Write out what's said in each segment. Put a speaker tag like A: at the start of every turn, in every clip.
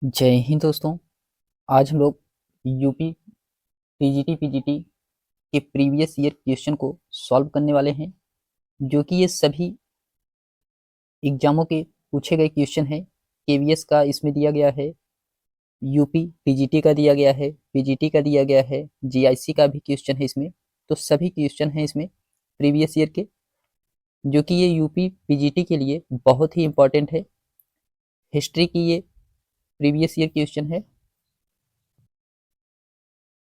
A: जय हिंद दोस्तों। आज हम लोग यूपी टीजीटी पीजीटी के प्रीवियस ईयर क्वेश्चन को सॉल्व करने वाले हैं, जो कि ये सभी एग्जामों के पूछे गए क्वेश्चन हैं। केवीएस का इसमें दिया गया है, यूपी टीजीटी का दिया गया है, पीजीटी का दिया गया है, जीआईसी का भी क्वेश्चन है इसमें। तो सभी क्वेश्चन हैं इसमें प्रीवियस ईयर के, जो कि ये यूपी पीजीटी के लिए बहुत ही इंपॉर्टेंट है। हिस्ट्री की ये प्रीवियस ईयर क्वेश्चन है।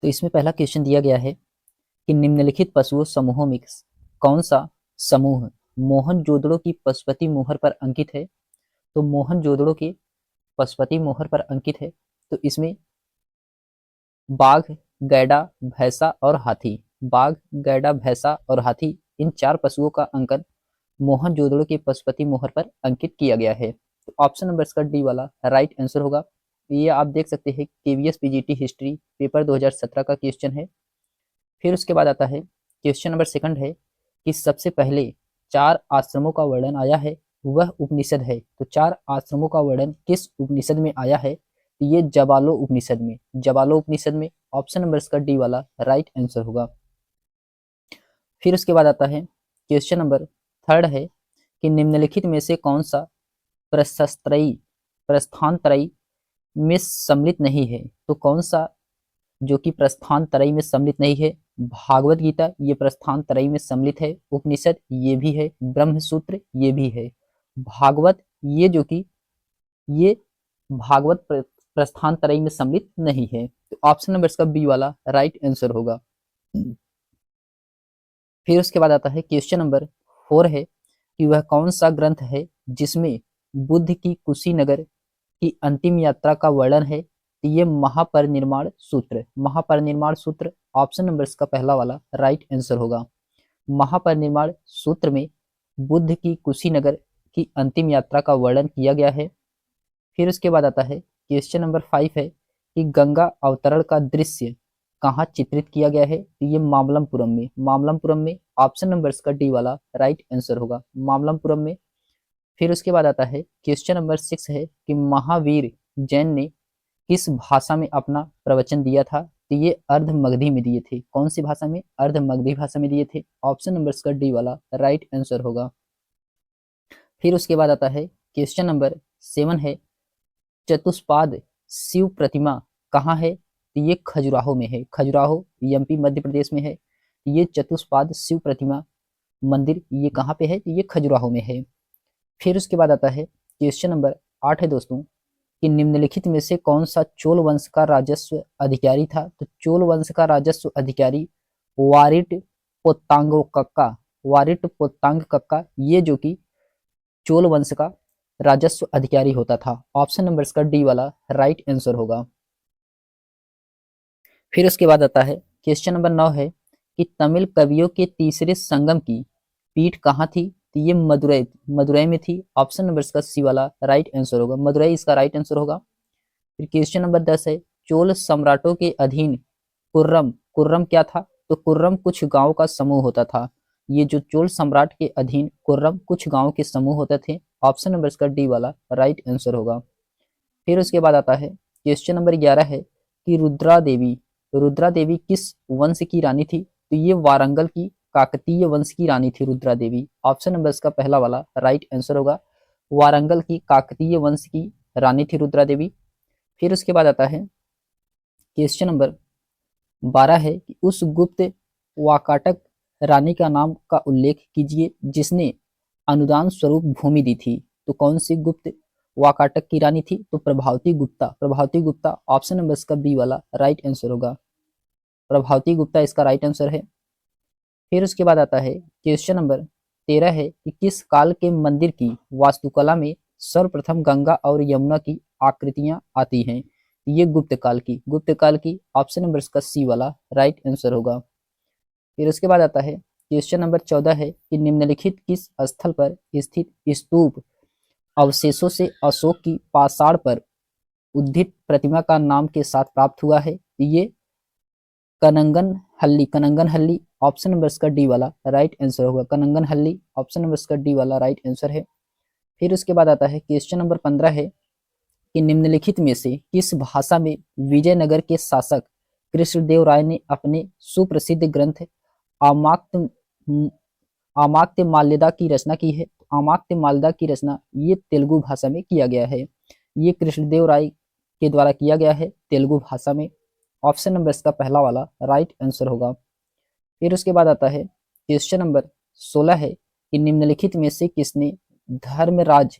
A: तो इसमें पहला क्वेश्चन दिया गया है कि निम्नलिखित पशुओं समूहों में कौन सा समूह मोहनजोदड़ो की पशुपति मोहर पर अंकित है। तो मोहनजोदड़ो के पशुपति मोहर पर अंकित है। तो इसमें बाघ, गैडा, भैंसा और हाथी, बाघ, गैडा, भैंसा और हाथी, इन चार पशुओं का अंकन मोहनजोदड़ो के पशुपति मोहर पर अंकित किया गया है। तो ऑप्शन नंबर इसका डी वाला राइट आंसर होगा। ये आप देख सकते हैं केवीएस पीजीटी हिस्ट्री पेपर 2017 का क्वेश्चन है। फिर उसके बाद आता है क्वेश्चन नंबर सेकंड है कि सबसे पहले चार आश्रमों का वर्णन आया है, वह उपनिषद है। तो चार आश्रमों का वर्णन किस उपनिषद में आया है। तो ये जवालो उपनिषद में, जवालो उपनिषद में। ऑप्शन नंबर इसका डी वाला राइट आंसर होगा। फिर उसके बाद आता है क्वेश्चन नंबर थर्ड है कि निम्नलिखित में से कौन सा प्रशस्त्रयी प्रस्थानत्रयी में सम्मिलित नहीं है। तो कौन सा जो कि प्रस्थान त्रयी में सम्मिलित नहीं है। भागवत गीता ये प्रस्थान त्रयी में सम्मिलित है, उपनिषद ये भी है, ब्रह्मसूत्र ये भी है। भागवत ये जो कि ये भागवत प्रस्थान त्रयी में सम्मिलित नहीं है। तो ऑप्शन नंबर इसका बी वाला राइट आंसर होगा। फिर उसके बाद आता है क्वेश्चन नंबर 4 है कि वह कौन सा ग्रंथ है जिसमें बुद्ध की कुशीनगर की अंतिम यात्रा का वर्णन है। तो ये महापरिनिर्वाण सूत्र, महापरिनिर्वाण सूत्र ऑप्शन नंबर इसका पहला वाला राइट आंसर होगा। महापरिनिर्वाण सूत्र में बुद्ध की कुशीनगर की अंतिम यात्रा का वर्णन किया गया है। फिर उसके बाद आता है क्वेश्चन नंबर 5 है कि गंगा अवतरण का दृश्य कहाँ चित्रित किया गया है। तो ये मामल्लपुरम में, मामल्लपुरम में। ऑप्शन नंबर इसका डी वाला राइट आंसर होगा, मामल्लपुरम में। फिर उसके बाद आता है क्वेश्चन नंबर 6 है कि महावीर जैन ने किस भाषा में अपना प्रवचन दिया था। तो ये अर्ध मगधी में दिए थे। कौन सी भाषा में, अर्ध मगधी भाषा में दिए थे। ऑप्शन नंबर इसका डी वाला राइट आंसर होगा। फिर उसके बाद आता है क्वेश्चन नंबर 7 है चतुष्पाद शिव प्रतिमा कहाँ है। तो ये खजुराहो में है, खजुराहो एमपी मध्य प्रदेश में है। ये चतुष्पाद शिव प्रतिमा मंदिर ये कहाँ पे है। तो ये खजुराहो में है। फिर उसके बाद आता है क्वेश्चन नंबर 8 है दोस्तों कि निम्नलिखित में से कौन सा चोल वंश का राजस्व अधिकारी था। तो चोल वंश का राजस्व अधिकारी वारिट पोत्तांगो कक्का, वारिट पोत्तांग कक्का, ये जो कि चोल वंश का राजस्व अधिकारी होता था। ऑप्शन नंबर इसका डी वाला राइट आंसर होगा। फिर उसके बाद आता है क्वेश्चन नंबर 9 है कि तमिल कवियों के तीसरे संगम की पीठ कहाँ थी। तो ये मदुरई, मदुरई में थी। ऑप्शन नंबर इसका सी वाला राइट आंसर होगा, मदुरई इसका राइट आंसर होगा। फिर क्वेश्चन नंबर 10 है चोल सम्राटों के अधीन कुर्रम, कुर्रम क्या था। तो कुर्रम कुछ गांव का समूह होता था। ये जो चोल सम्राट के अधीन कुर्रम कुछ गांव के समूह होते थे। ऑप्शन नंबर इसका डी वाला राइट आंसर होगा। फिर उसके बाद आता है क्वेश्चन नंबर 11 है कि रुद्रा देवी, रुद्रा देवी किस वंश की रानी थी। तो ये वारंगल की काकतीय वंश की रानी थी रुद्रा देवी। ऑप्शन नंबर इसका पहला वाला राइट आंसर होगा, वारंगल की काकतीय वंश की रानी थी रुद्रा देवी। फिर उसके बाद आता है क्वेश्चन नंबर 12 है कि उस गुप्त वाकाटक रानी का नाम का उल्लेख कीजिए जिसने अनुदान स्वरूप भूमि दी थी। तो कौन सी गुप्त वाकाटक की रानी थी। तो प्रभावती गुप्ता, प्रभावती गुप्ता। ऑप्शन नंबर इसका बी वाला राइट आंसर होगा, प्रभावती गुप्ता इसका राइट आंसर है। फिर उसके बाद आता है क्वेश्चन नंबर 13 है कि किस काल के मंदिर की वास्तुकला में सर्वप्रथम गंगा और यमुना की आकृतियां आती हैं। ये गुप्त काल की, गुप्त काल की। ऑप्शन नंबर इसका सी वाला राइट आंसर होगा। फिर उसके बाद आता है क्वेश्चन नंबर 14 है कि निम्नलिखित किस स्थल पर स्थित स्तूप अवशेषों से अशोक की पाषाण पर उद्धित प्रतिमा का नाम के साथ प्राप्त हुआ है। ये कनंगन हल्ली, कनंगन हल्ली। ऑप्शन नंबर इसका डी वाला राइट आंसर होगा, कनंगन हल्ली। ऑप्शन नंबर इसका डी वाला राइट आंसर है। फिर उसके बाद आता है क्वेश्चन नंबर 15 है कि निम्नलिखित में से किस भाषा में विजयनगर के शासक कृष्णदेव राय ने अपने सुप्रसिद्ध ग्रंथ आमात्य आमात्य माल्यदा की रचना की है? आमात्य माल्यदा की रचना ये तेलुगु भाषा में किया गया है। ये कृष्णदेव राय के द्वारा किया गया है तेलुगु भाषा में। ऑप्शन नंबर इसका पहला वाला राइट आंसर होगा। फिर उसके बाद आता है क्वेश्चन नंबर 16 है कि निम्नलिखित में से किसने धर्मराज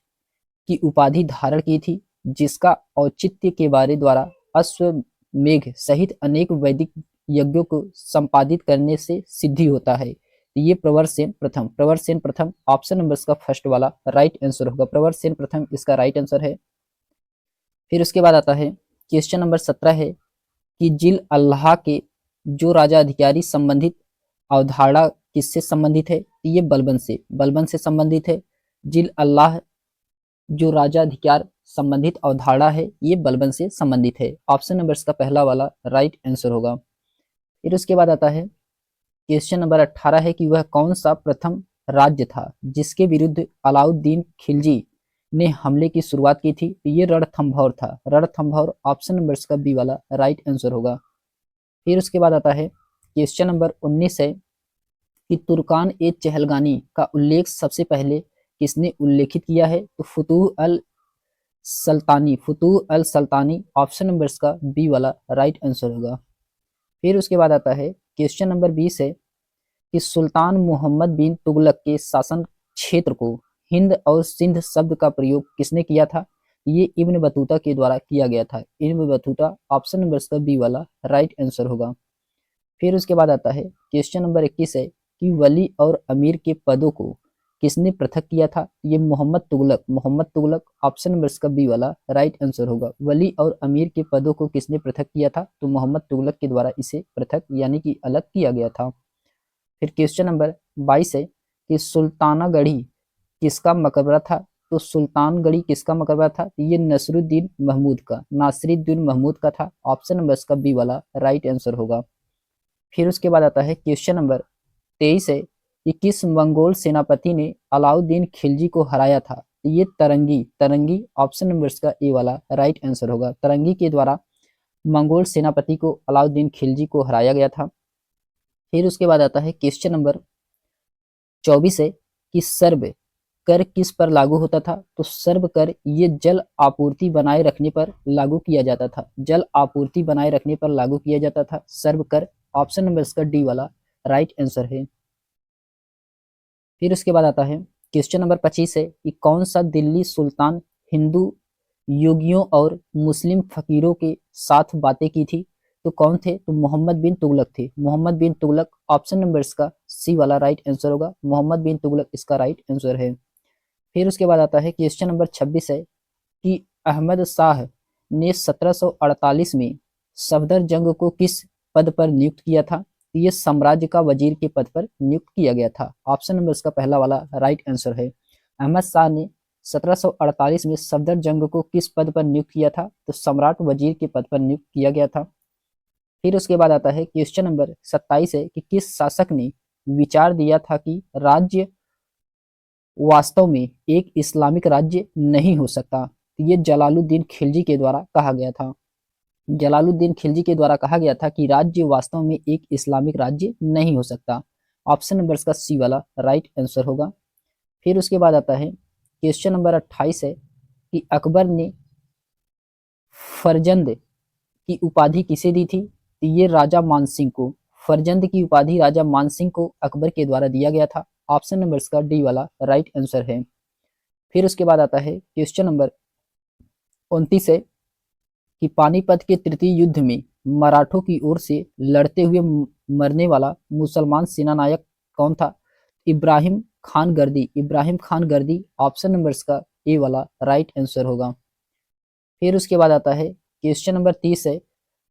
A: की उपाधि धारण की थी, जिसका औचित्य के बारे द्वारा अश्वमेघ सहित अनेक वैदिक यज्ञों को संपादित करने से सिद्धि होता है? ये प्रवरसेन प्रथम ऑप्शन नंबर इसका फर्स्ट वाला राइट आंसर होगा। प्रवरसेन प्रथम इसका राइट आंसर है। फिर उसके बाद आता है क्वेश्चन नंबर 17 है कि जिल अल्लाह के जो राजा अधिकारी संबंधित अवधारणा किससे संबंधित है? ये बलबन से संबंधित है। जिल अल्लाह जो राजा अधिकार संबंधित अवधारणा है ये बलबन से संबंधित है। ऑप्शन नंबर इसका पहला वाला राइट आंसर होगा। फिर उसके बाद आता है क्वेश्चन नंबर 18 है कि वह कौन सा प्रथम राज्य था जिसके विरुद्ध अलाउद्दीन खिलजी ने हमले की शुरुआत की थी? ये रणथंभौर था। रणथंभौर ऑप्शन नंबर इसका बी वाला राइट आंसर होगा। फिर उसके बाद आता है क्वेश्चन नंबर 19 है कि तुर्कान ए चहलगानी का उल्लेख सबसे पहले किसने उल्लेखित किया है? तो फुतूह अल सल्तानी ऑप्शन नंबर इसका बी वाला राइट आंसर होगा। फिर उसके बाद आता है क्वेश्चन नंबर 20 है कि सुल्तान मोहम्मद बिन तुगलक के शासन क्षेत्र को हिंद और सिंध शब्द का प्रयोग किसने किया था? ये इब्न बतूता के द्वारा किया गया था। इब्न बतूता ऑप्शन नंबर इसका बी वाला राइट आंसर होगा। फिर उसके बाद आता है क्वेश्चन नंबर 21 है कि वली और अमीर के पदों को किसने पृथक किया था? ये मोहम्मद तुगलक ऑप्शन नंबर इसका बी वाला राइट आंसर होगा। वली और अमीर के पदों को किसने पृथक किया था? तो मोहम्मद तुगलक के द्वारा इसे पृथक यानी कि अलग किया गया था। फिर क्वेश्चन नंबर 22 है कि सुल्तानागढ़ी किसका मकबरा था? तो सुल्तानगढ़ी किसका मकबरा था? ये नासिरुद्दीन महमूद का था। ऑप्शन नंबर इसका बी वाला राइट आंसर होगा। फिर उसके बाद आता है क्वेश्चन नंबर 23 है कि किस मंगोल सेनापति ने अलाउद्दीन खिलजी को हराया था? ये तरंगी ऑप्शन नंबर इसका ए वाला राइट आंसर होगा। तरंगी के द्वारा मंगोल सेनापति को अलाउद्दीन खिलजी को हराया गया था। फिर उसके बाद आता है क्वेश्चन नंबर 24 है कि सर्व कर किस पर लागू होता था? तो सर्व कर ये जल आपूर्ति बनाए रखने पर लागू किया जाता था। जल आपूर्ति बनाए रखने पर लागू किया जाता था सर्व कर। ऑप्शन नंबर इसका डी वाला राइट आंसर है। फिर उसके बाद आता है क्वेश्चन नंबर 25 है कि कौन सा दिल्ली सुल्तान हिंदू योगियों और मुस्लिम फकीरों के साथ बातें की थी? तो कौन थे? तो मोहम्मद बिन तुगलक थे। मोहम्मद बिन तुगलक ऑप्शन नंबर इसका सी वाला राइट आंसर होगा। मोहम्मद बिन तुगलक इसका राइट आंसर है। फिर उसके बाद आता है क्वेश्चन नंबर 26 है कि अहमद शाह ने 1748 में सफदरजंग को किस पद पर नियुक्त किया था? ये साम्राज्य का वजीर के पद पर नियुक्त किया गया था। ऑप्शन नंबर इसका पहला वाला राइट आंसर है। अहमद शाह ने 1748 में सफदरजंग को किस पद पर नियुक्त किया था? तो सम्राट वजीर के पद पर नियुक्त किया गया था। फिर उसके बाद आता है क्वेश्चन नंबर 27 है कि किस शासक ने विचार दिया था कि राज्य वास्तव में एक इस्लामिक राज्य नहीं हो सकता? ये जलालुद्दीन खिलजी के द्वारा कहा गया था। जलालुद्दीन खिलजी के द्वारा कहा गया था कि राज्य वास्तव में एक इस्लामिक राज्य नहीं हो सकता। ऑप्शन नंबर इसका सी वाला राइट आंसर होगा। फिर उसके बाद आता है क्वेश्चन नंबर 28 है कि अकबर ने फरजंद की उपाधि किसे दी थी? ये राजा मानसिंह को। फरजंद की उपाधि राजा मानसिंह को अकबर के द्वारा दिया गया था। ऑप्शन नंबर इसका डी वाला राइट आंसर है। फिर उसके बाद आता है क्वेश्चन नंबर 29 है कि पानीपत के तृतीय युद्ध में मराठों की ओर से लड़ते हुए मरने वाला मुसलमान सेनानायक कौन था? इब्राहिम खान गर्दी ऑप्शन नंबर इसका ए वाला राइट आंसर होगा। फिर उसके बाद आता है क्वेश्चन नंबर 30 है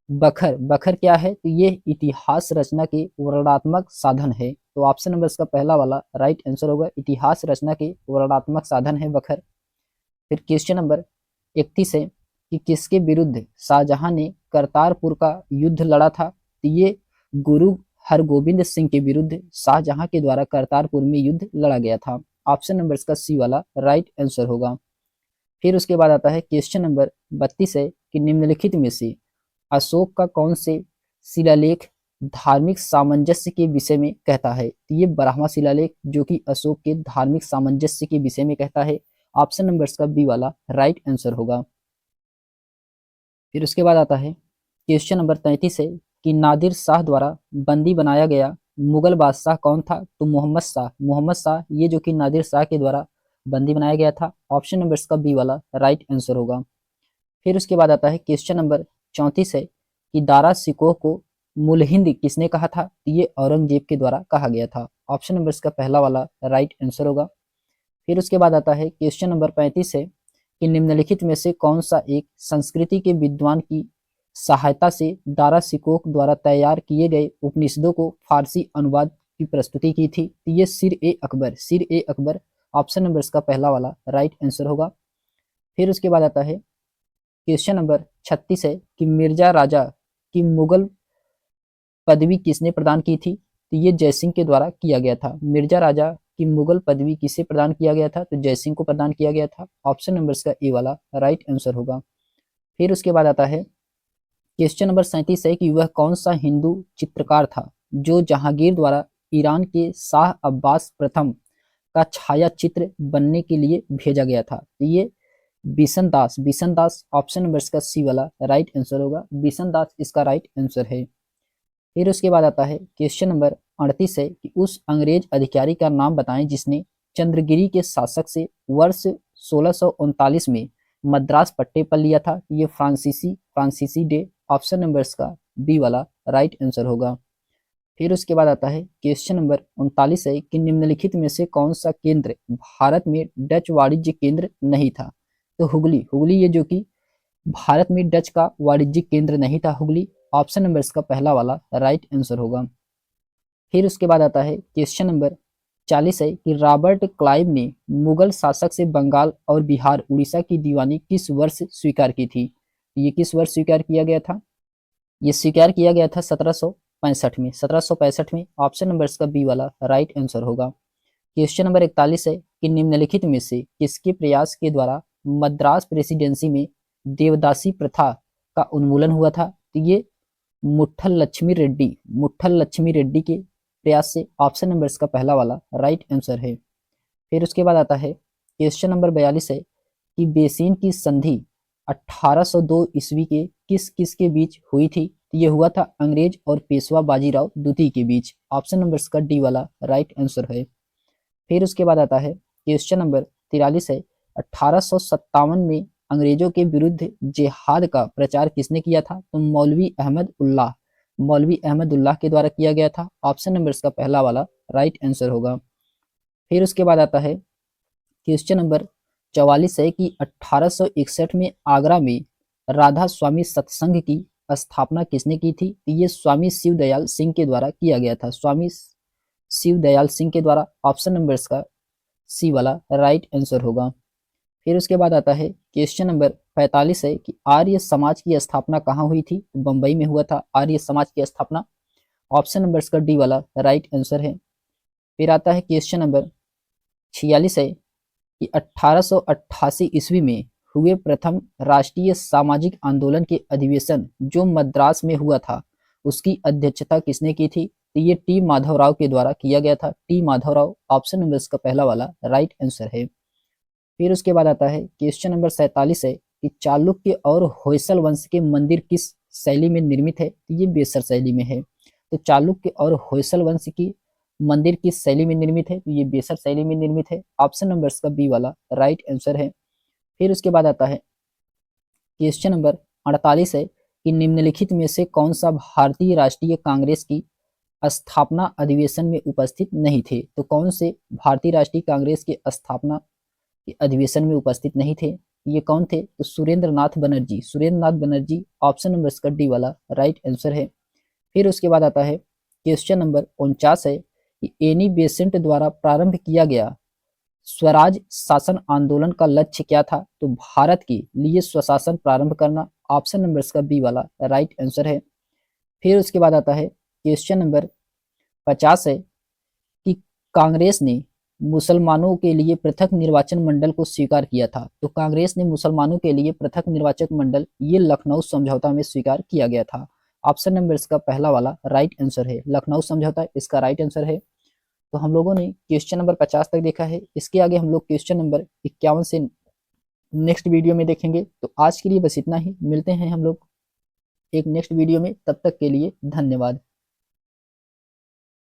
A: बखर क्या है? तो ये इतिहास रचना के वर्णनात्मक साधन है। तो ऑप्शन नंबर इसका पहला वाला राइट आंसर होगा। इतिहास रचना के वर्णनात्मक साधन है बखर। फिर क्वेश्चन नंबर 31 है कि किसके विरुद्ध शाहजहां ने करतारपुर का युद्ध लड़ा था? तो ये गुरु हरगोबिंद सिंह के विरुद्ध शाहजहां के द्वारा करतारपुर में युद्ध लड़ा गया था। ऑप्शन नंबर इसका सी वाला राइट आंसर होगा। फिर उसके बाद आता है क्वेश्चन नंबर 32 है कि निम्नलिखित में से अशोक का कौन से शिलालेख धार्मिक सामंजस्य के विषय में कहता है। तो ये 12वां शिलालेख जो कि अशोक के धार्मिक सामंजस्य के विषय में कहता है। ऑप्शन नंबर का बी वाला राइट आंसर होगा। फिर उसके बाद आता है क्वेश्चन नंबर 33 है कि नादिर शाह द्वारा बंदी बनाया गया मुगल बादशाह कौन था। तो मोहम्मद शाह, मोहम्मद शाह ये जो कि नादिर शाह के द्वारा बंदी बनाया गया था। ऑप्शन नंबर का बी वाला राइट आंसर होगा। फिर उसके बाद आता है क्वेश्चन नंबर 34 है कि दारा सिकोह को मुलहिंद किसने कहा था। ये औरंगजेब के द्वारा कहा गया था। ऑप्शन नंबर का पहला वाला राइट आंसर होगा। फिर उसके बाद आता है क्वेश्चन नंबर 35 है कि निम्नलिखित में से कौन सा एक संस्कृति के विद्वान की सहायता से दारा सिकोह द्वारा तैयार किए गए उपनिषदों को फारसी अनुवाद की प्रस्तुति की थी। तो ये सिर ए अकबर, सिर ए अकबर ऑप्शन नंबर का पहला वाला राइट आंसर होगा। फिर उसके बाद आता है क्वेश्चन नंबर 36 है कि मिर्जा राजा की मुगल पदवी किसने प्रदान की थी। तो ये जयसिंह के द्वारा किया गया था। मिर्जा राजा की मुगल पदवी किसे प्रदान किया गया था। तो जयसिंह को प्रदान किया गया था। ऑप्शन नंबर का ए वाला राइट आंसर होगा। फिर उसके बाद आता है क्वेश्चन नंबर 37 है कि वह कौन सा हिंदू चित्रकार था जो जहांगीर द्वारा ईरान के शाह अब्बास प्रथम का छाया चित्र बनने के लिए भेजा गया था। तो ये बिशन दास, बिशन दास ऑप्शन नंबर का सी वाला राइट आंसर होगा। बिशन दास इसका राइट आंसर है। फिर उसके बाद आता है क्वेश्चन नंबर 38 है कि उस अंग्रेज अधिकारी का नाम बताएं जिसने चंद्रगिरी के शासक से वर्ष 1639 में मद्रास पट्टे पर लिया था। ये फ्रांसीसी डे ऑप्शन नंबर का बी वाला राइट आंसर होगा। फिर उसके बाद आता है क्वेश्चन नंबर 39 है कि निम्नलिखित में से कौन सा केंद्र भारत में डच वाणिज्य केंद्र नहीं था। तो हुगली, हुगली ये जो कि भारत में डच का वाणिज्यिक केंद्र नहीं था हुगली। ऑप्शन नंबर इसका पहला वाला राइट आंसर होगा। फिर उसके बाद आता है क्वेश्चन नंबर 40 है कि रॉबर्ट क्लाइव ने मुगल शासक से बंगाल और बिहार उड़ीसा की दीवानी किस वर्ष स्वीकार की थी। ये किस वर्ष स्वीकार किया गया था। ये स्वीकार किया गया था 1765 में, 1765 में। ऑप्शन नंबर इसका बी वाला राइट आंसर होगा। क्वेश्चन नंबर 41 है कि निम्नलिखित में से किसके प्रयास के द्वारा मद्रास प्रेसिडेंसी में देवदासी प्रथा का उन्मूलन हुआ था। तो ये मुट्ठल लक्ष्मी रेड्डी, मुट्ठल लक्ष्मी रेड्डी के प्रयास से। ऑप्शन नंबर इसका पहला वाला राइट आंसर है। फिर उसके बाद आता है क्वेश्चन नंबर 42 है कि बेसिन की संधि 1802 ईस्वी के किस किस के बीच हुई थी। तो ये हुआ था अंग्रेज और पेशवा बाजीराव द्वितीय के बीच। ऑप्शन नंबर इसका डी वाला राइट आंसर है। फिर उसके बाद आता है क्वेश्चन नंबर 43 है 1857 में अंग्रेजों के विरुद्ध जिहाद का प्रचार किसने किया था। तो मौलवी अहमद उल्लाह, मौलवी अहमद उल्लाह के द्वारा किया गया था। ऑप्शन नंबर इसका पहला वाला राइट आंसर होगा। फिर उसके बाद आता है क्वेश्चन नंबर 44 है कि 1861 में आगरा में राधा स्वामी सत्संग की स्थापना किसने की थी। ये स्वामी शिवदयाल सिंह के द्वारा किया गया था, स्वामी शिवदयाल सिंह के द्वारा। ऑप्शन नंबर इसका सी वाला राइट आंसर होगा। फिर उसके बाद आता है क्वेश्चन नंबर 45 है कि आर्य समाज की स्थापना कहाँ हुई थी। बंबई में हुआ था आर्य समाज की स्थापना। ऑप्शन नंबर इसका डी वाला राइट आंसर है। फिर आता है क्वेश्चन नंबर 46 है कि 1888 ईस्वी में हुए प्रथम राष्ट्रीय सामाजिक आंदोलन के अधिवेशन जो मद्रास में हुआ था उसकी अध्यक्षता किसने की थी। तो ये टी माधवराव के द्वारा किया गया था, टी माधवराव। ऑप्शन नंबर इसका पहला वाला राइट आंसर है। फिर उसके बाद आता है क्वेश्चन नंबर 47 है कि चालुक्य और होयसल वंश के मंदिर किस शैली में निर्मित है। तो ये बेसर शैली में है। तो चालुक्य और होयसल वंश की मंदिर किस शैली में निर्मित है। तो ये बेसर शैली में निर्मित है। ऑप्शन नंबर इसका बी वाला राइट आंसर है। फिर उसके बाद आता है क्वेश्चन नंबर 48 है कि निम्नलिखित में से कौन सा भारतीय राष्ट्रीय कांग्रेस की स्थापना अधिवेशन में उपस्थित नहीं थे। तो कौन से भारतीय राष्ट्रीय कांग्रेस के स्थापना के अधिवेशन में उपस्थित नहीं थे। ये कौन थे। तो सुरेंद्र नाथ बनर्जी, सुरेंद्र नाथ बनर्जी। ऑप्शन नंबर इसका डी वाला राइट आंसर है। फिर उसके बाद आता है क्वेश्चन नंबर 49 है कि एनी बेसेंट द्वारा प्रारंभ किया गया स्वराज शासन आंदोलन का लक्ष्य क्या था। तो भारत के लिए स्वशासन प्रारंभ करना। ऑप्शन नंबर इसका बी वाला राइट आंसर है। फिर उसके बाद आता है क्वेश्चन नंबर 50 है कि कांग्रेस ने मुसलमानों के लिए पृथक निर्वाचन मंडल को स्वीकार किया था? तो कांग्रेस ने मुसलमानों के लिए पृथक निर्वाचक मंडल ये लखनऊ समझौता में स्वीकार किया गया था। ऑप्शन नंबर इसका पहला वाला राइट आंसर है, लखनऊ समझौता इसका राइट आंसर है। तो हम लोगों ने क्वेश्चन नंबर 50 तक देखा है। इसके आगे हम लोग क्वेश्चन नंबर 51 से नेक्स्ट वीडियो में देखेंगे। तो आज के लिए बस इतना ही, मिलते हैं हम लोग एक नेक्स्ट वीडियो में, तब तक के लिए धन्यवाद।